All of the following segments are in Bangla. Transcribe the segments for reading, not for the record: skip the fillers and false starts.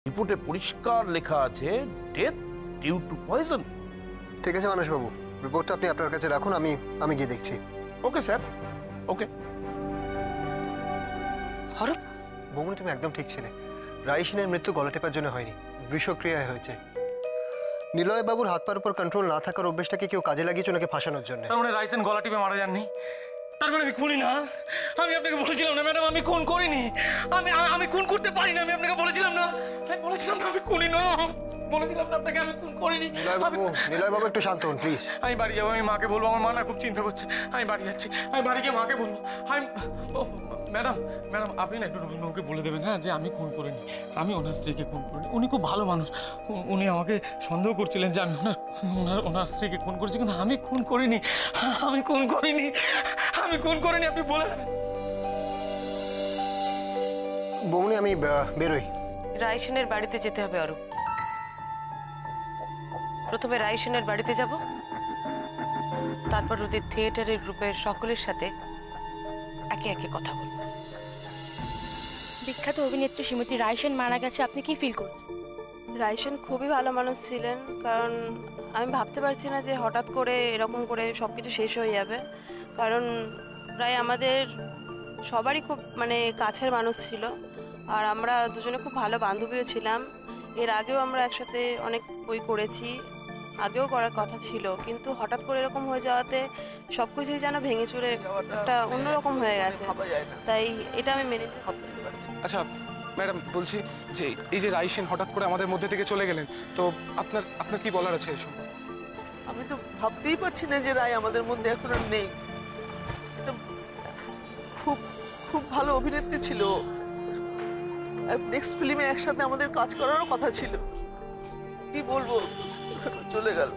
রিপোর্টে পরিষ্কার লেখা আছে ডেথ ডিউ টু পয়জন। ঠিক আছে মানসবাবু, রিপোর্টটা আপনি আপনার কাছে রাখুন, আমি গিয়ে দেখছি। ওকে স্যার, ওকে। হরপ, বৌমনি তুমি একদম ঠিক ছিলে। রাইসিনের মৃত্যু গলা টেপার জন্য হয়নি, বিষক্রিয়ায় হয়েছে। নিলয় বাবুর হাত পার উপর কন্ট্রোল না থাকার অভ্যেসটাকে কেউ কাজে লাগিয়েছে ওনাকে ফাঁসানোর জন্য। তার মানে রাইসেন গলা টিপে মারা যাননি, তার মানে আমি খুনি না। আমি আপনাকে বলেছিলাম না ম্যাডাম, আমি খুন করিনি। আমি খুন করতে পারি না, আমি আপনাকে বলেছিলাম না। আমি বলেছিলাম না আমি খুনি না, বলেছিলাম না আপনাকে আমি খুন করিনি। নিলয় বাবু একটু শান্ত হন প্লিজ। আমি বাড়ি যাবো, আমি মাকে বলবো, আমার মা না খুব চিন্তা করছে। আমি বাড়ি যাচ্ছি, আমি বাড়ি গিয়ে মাকে বলবো। ম্যাডাম আপনি না একটু রবীন্দ্রকে বলে দেবেন, হ্যাঁ, যে আমি খুন করিনি, আমি ওনার স্ত্রীকে খুন করিনি। উনি খুব ভালো মানুষ, উনি আমাকে সন্দেহ করছিলেন যে আমি ওনার স্ত্রীকে খুন করেছি, কিন্তু আমি খুন করিনি, আমি খুন করিনি, আমি খুন করিনি। আপনি বলে দেবেন। বৌমনি আমি বেরোই। রাইসেনের বাড়িতে যেতে হবে অরূপ। প্রথমে রাইসেনের বাড়িতে যাব, তারপর ওদের থিয়েটারের গ্রুপের সকলের সাথে একে একে কথা বলবো। বিখ্যাত অভিনেত্রী শ্রীমতী রাইসেন মারা গেছে, আপনি কি ফিল করছেন? রাইসেন খুবই ভালো মানুষ ছিলেন, কারণ আমি ভাবতে পারছি না যে হঠাৎ করে এরকম করে সব কিছু শেষ হয়ে যাবে। কারণ প্রায় আমাদের সবারই খুব কাছের মানুষ ছিল, আর আমরা দুজনে খুব ভালো বান্ধবীও ছিলাম। এর আগেও আমরা একসাথে অনেক বই করেছি, আগেও করার কথা ছিল, কিন্তু হঠাৎ করে এরকম হয়ে যাওয়াতে সব কিছুই যেন ভেঙে চুরে একটা অন্যরকম হয়ে গেছে। তাই এটা আমি মেনে নিতে পারছি। আচ্ছা ম্যাডাম, বলছি যে এই যে রাইসেন হঠাৎ করে আমাদের মধ্যে থেকে চলে গেলেন, তো আপনার কি বলার আছে এসব? আমি তো ভাবতেই পারছি না যে রায় আমাদের মধ্যে এখন আর নেই। এটা খুব খুব ভালো অভিনেত্রী ছিল, নেক্সট ফিল্মে একসাথে আমাদের কাজ করারও কথা ছিল। কি বলবো, চলে গেল।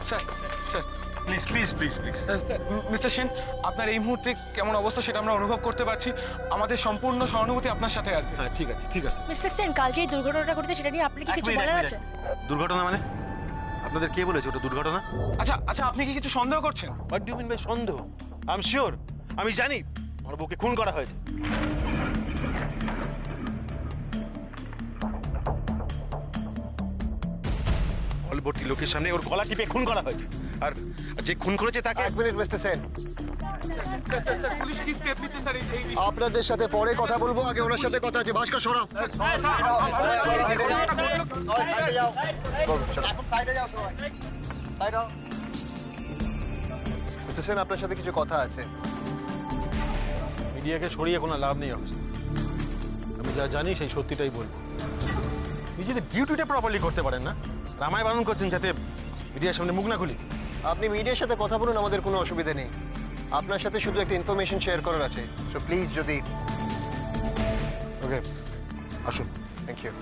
Sir sir please please please please sir, mister Sen, আপনার এই মুহূর্তে কেমন অবস্থা সেটা আমরা অনুভব করতে পারছি। আমাদের সম্পূর্ণ সহানুভূতি আপনার সাথে আছে। হ্যাঁ ঠিক আছে ঠিক আছে। মিস্টার সেন, কাল যে দুর্ঘটনাটা ঘটেছে সেটা নিয়ে আপনি কি কিছু বলার আছে? দুর্ঘটনা মানে আপনাদের কে বলেছে ওটা দুর্ঘটনা? আচ্ছা আপনি কি কিছু সন্দেহ করছেন? What do you mean by সন্দেহ? আই এম শিওর, আমি জানি আমার বউকে খুন করা হয়েছে। অলবর্তী লোকের সামনে ওর গলা টিপে খুন করা হয়েছে, আর যে খুন করেছে তাকে। এক minute mister Sen, sir police কি স্টেপ নিচ্ছে স্যার? আপনাদের সাথে পরে কথা বলবো, আগে ওনার সাথে কথা আছে। ভাস্কর সরাও। মিস্টার সেন, আপনার সাথে কিছু কথা আছে। মিডিয়াকে সরিয়ে কোনো লাভ নেই অবশ্য। আমি যা জানি সেই সত্যিটাই বলবো। নিজেদের ডিউটিটা প্রপারলি করতে পারেন না, রামায় বারণ করছেন যাতে মিডিয়ার সামনে মুখ না খুলি। আপনি মিডিয়ার সাথে কথা বলুন, আমাদের কোনো অসুবিধা নেই। আপনার সাথে শুধু একটা ইনফরমেশন শেয়ার করার আছে, সো প্লিজ যদি। ওকে আসুন। Thank you.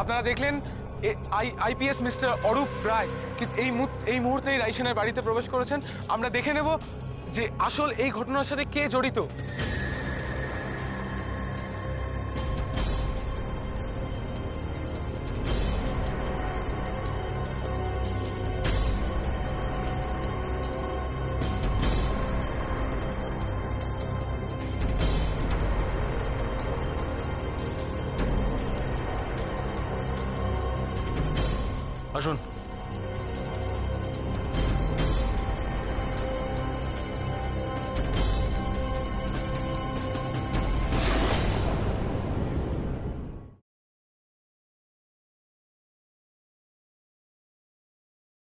আপনারা দেখলেন আইপিএস মিস্টার অরূপ রায় এই মুহূর্তে রাইসেনের বাড়িতে প্রবেশ করেছেন। আমরা দেখে নেব যে আসল এই ঘটনার সাথে কে জড়িত। আসুন।